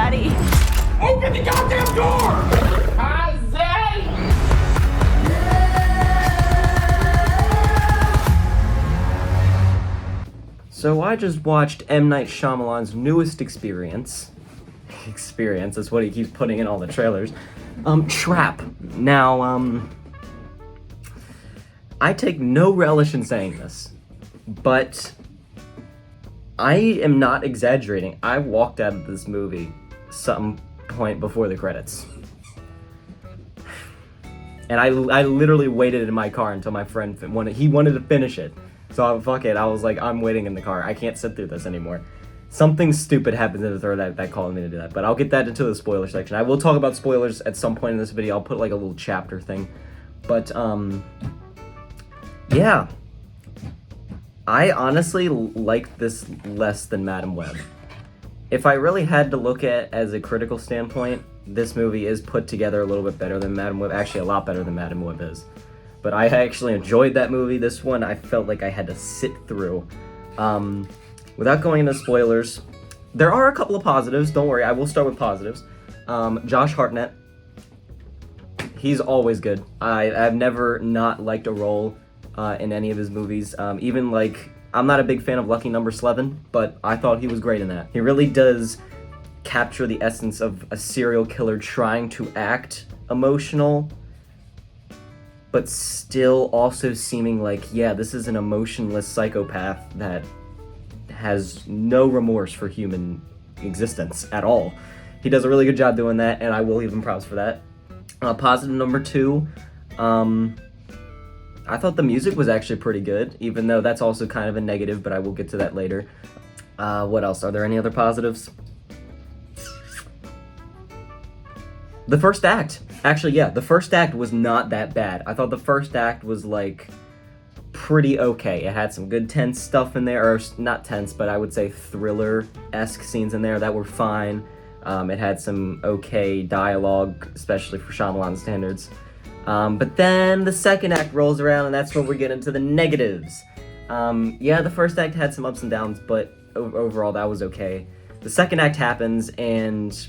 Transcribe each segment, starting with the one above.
Daddy. Open the goddamn door! Jose! So I just watched M. Night Shyamalan's newest experience. That's what he keeps putting in all the trailers. Trap. Now, I take no relish in saying this, but I am not exaggerating. I walked out of this movie some point before the credits. And I literally waited in my car until my friend wanted to finish it. So fuck it, I was like, I'm waiting in the car. I can't sit through this anymore. Something stupid happens in the third act that called me to do that, but I'll get that into the spoiler section. I will talk about spoilers at some point in this video. I'll put like a little chapter thing. But, yeah. I honestly like this less than Madam Web. If I really had to look at as a critical standpoint, this movie is put together a little bit better than Madam Web. Actually, a lot better than Madam Web is. But I actually enjoyed that movie. This one, I felt like I had to sit through. Without going into spoilers, there are a couple of positives. Don't worry, I will start with positives. Josh Hartnett. He's always good. I've never not liked a role in any of his movies. Even like, I'm not a big fan of Lucky Number 11, but I thought he was great in that. He really does capture the essence of a serial killer trying to act emotional, but still also seeming like, yeah, this is an emotionless psychopath that has no remorse for human existence at all. He does a really good job doing that, and I will give him props for that. Positive number 2, I thought the music was actually pretty good, even though that's also kind of a negative, but I will get to that later. What else? Are there any other positives? The first act. Actually, yeah, the first act was not that bad. I thought the first act was, like, pretty okay. It had some good tense stuff in there, or not tense, but I would say thriller-esque scenes in there that were fine. It had some okay dialogue, especially for Shyamalan standards. But then the second act rolls around, and that's when we get into the negatives. Yeah, the first act had some ups and downs, but overall that was okay. The second act happens, and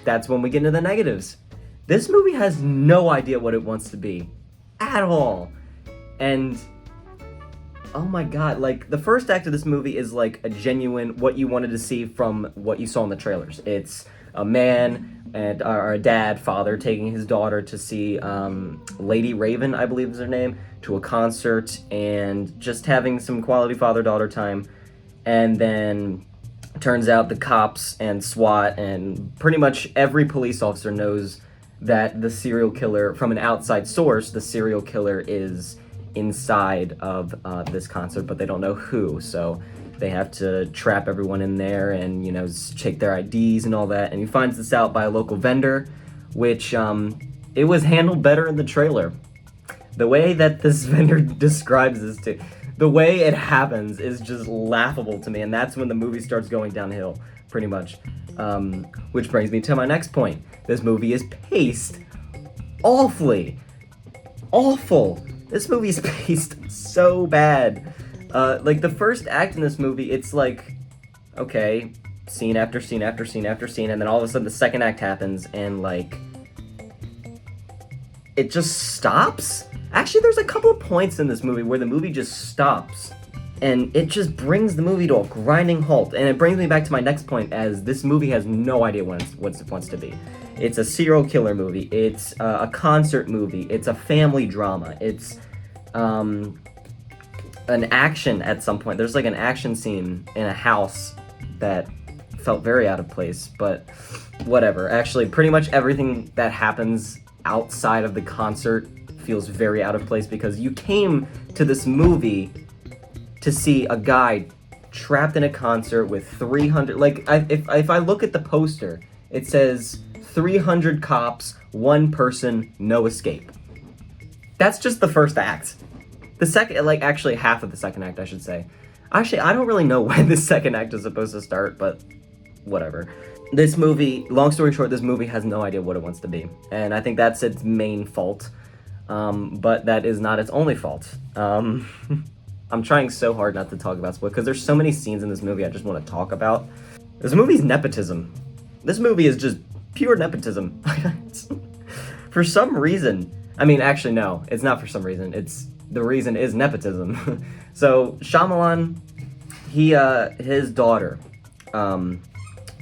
that's when we get into the negatives. This movie has no idea what it wants to be. At all. And, oh my god, like, the first act of this movie is like a genuine, what you wanted to see from what you saw in the trailers. It's a man and or a dad, father, taking his daughter to see Lady Raven, I believe is her name, to a concert, and just having some quality father-daughter time. And then turns out the cops and SWAT and pretty much every police officer knows that the serial killer, from an outside source, the serial killer is inside of this concert, but they don't know who, so they have to trap everyone in there and, you know, check their IDs and all that. And he finds this out by a local vendor, which it was handled better in the trailer. The way that this vendor describes this to, the way it happens is just laughable to me, and that's when the movie starts going downhill, pretty much. Which brings me to my next point. This movie is paced awfully. Awful. This movie is paced so bad. Like, the first act in this movie, it's like, okay, scene after scene after scene after scene, and then all of a sudden the second act happens, and, like, it just stops? Actually, there's a couple of points in this movie where the movie just stops, and it just brings the movie to a grinding halt. And it brings me back to my next point, as this movie has no idea what it wants to be. It's a serial killer movie, it's a concert movie, it's a family drama, it's an action at some point. There's like an action scene in a house that felt very out of place, but whatever. Actually, pretty much everything that happens outside of the concert feels very out of place, because you came to this movie to see a guy trapped in a concert with 300, like, if I look at the poster, it says 300 cops, 1 person, no escape. That's just the first act. The second, like, actually half of the second act, I should say. Actually, I don't really know when the second act is supposed to start, but whatever. This movie, long story short, this movie has no idea what it wants to be. And I think that's its main fault. But that is not its only fault. I'm trying so hard not to talk about spoilers, because there's so many scenes in this movie I just want to talk about. This movie's nepotism. This movie is just pure nepotism. For some reason, I mean, actually, no, it's not for some reason. The reason is nepotism. So Shyamalan, his daughter,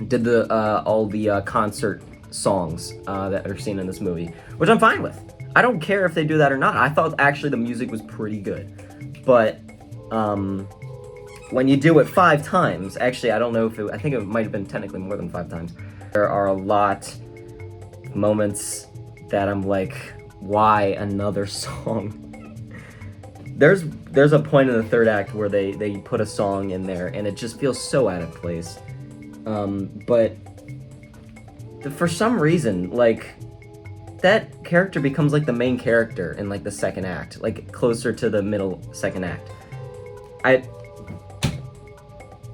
did all the concert songs that are seen in this movie, which I'm fine with. I don't care if they do that or not. I thought actually the music was pretty good, but when you do it 5 times, actually, I don't know if I think it might have been technically more than 5 times. There are a lot of moments that I'm like, why another song? There's a point in the 3rd act where they put a song in there, and it just feels so out of place. But for some reason, like, that character becomes like the main character in like the 2nd act, like closer to the middle 2nd act.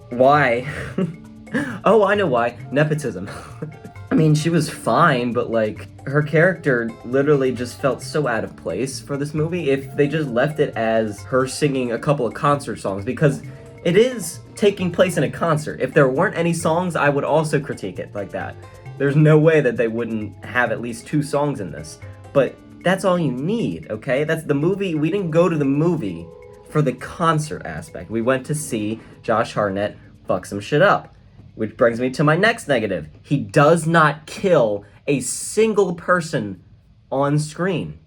Why? Oh, I know why. Nepotism. I mean, she was fine, but like, her character literally just felt so out of place for this movie if they just left it as her singing a couple of concert songs, because it is taking place in a concert. If there weren't any songs, I would also critique it like that. There's no way that they wouldn't have at least 2 songs in this. But that's all you need, okay? That's the movie. We didn't go to the movie for the concert aspect. We went to see Josh Hartnett fuck some shit up. Which brings me to my next negative. He does not kill a single person on screen.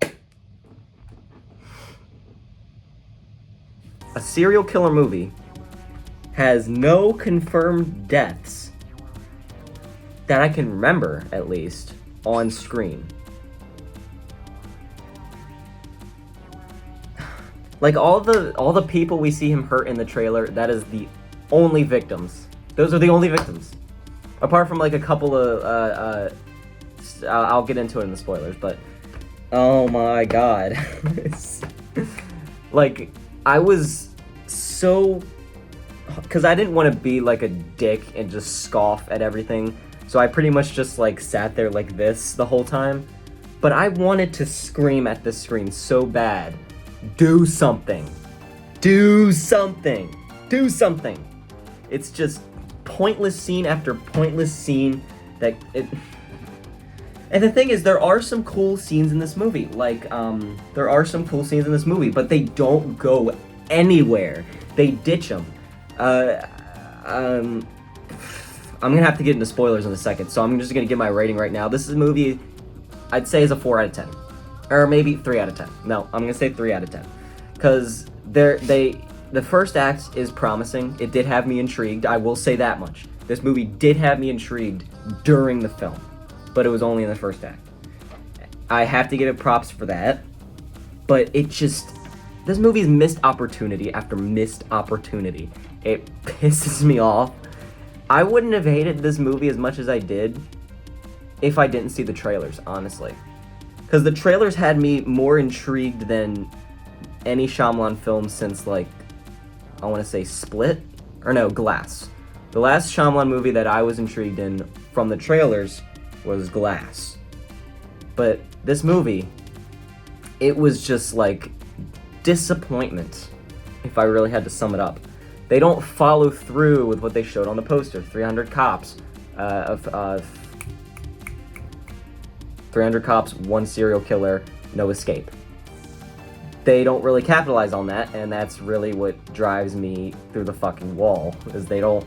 A serial killer movie has no confirmed deaths that I can remember, at least, on screen. Like, all the people we see him hurt in the trailer, that is the only victims. Those are the only victims. Apart from like a couple of, I'll get into it in the spoilers, but oh my god. Like, I was so, because I didn't want to be like a dick and just scoff at everything, so I pretty much just like sat there like this the whole time. But I wanted to scream at the screen so bad. Do something. Do something. Do something. It's just pointless scene after pointless scene that it. And the thing is, there are some cool scenes in this movie. Like, there are some cool scenes in this movie, but they don't go anywhere. They ditch them. I'm gonna have to get into spoilers in a second, so I'm just gonna give my rating right now. This is a movie I'd say is a 4 out of 10, or maybe 3 out of 10. No, I'm gonna say 3 out of 10, because the first act is promising. It did have me intrigued. I will say that much. This movie did have me intrigued during the film, but it was only in the first act. I have to give it props for that, but this movie's missed opportunity after missed opportunity. It pisses me off. I wouldn't have hated this movie as much as I did if I didn't see the trailers, honestly. Because the trailers had me more intrigued than any Shyamalan film since, like, I want to say Split? Or no, Glass. The last Shyamalan movie that I was intrigued in from the trailers was Glass. But this movie, it was just like disappointment, if I really had to sum it up. They don't follow through with what they showed on the poster. 300 cops, 300 cops, 1 serial killer, no escape. They don't really capitalize on that, and that's really what drives me through the fucking wall, is they don't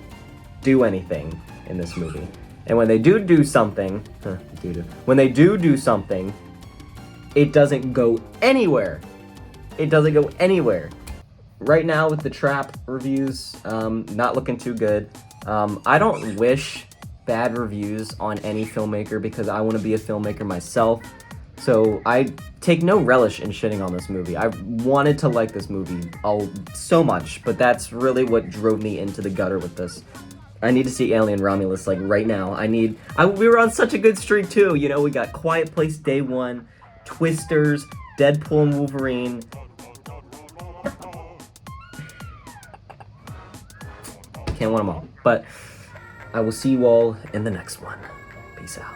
do anything in this movie. And when they do something, when they do something, it doesn't go anywhere. It doesn't go anywhere. Right now with the Trap reviews, not looking too good. I don't wish bad reviews on any filmmaker because I want to be a filmmaker myself. So I take no relish in shitting on this movie. I wanted to like this movie so much, but that's really what drove me into the gutter with this. I need to see Alien Romulus, like, right now. We were on such a good streak, too. You know, we got Quiet Place Day 1, Twisters, Deadpool and Wolverine. Can't want them all. But I will see you all in the next one. Peace out.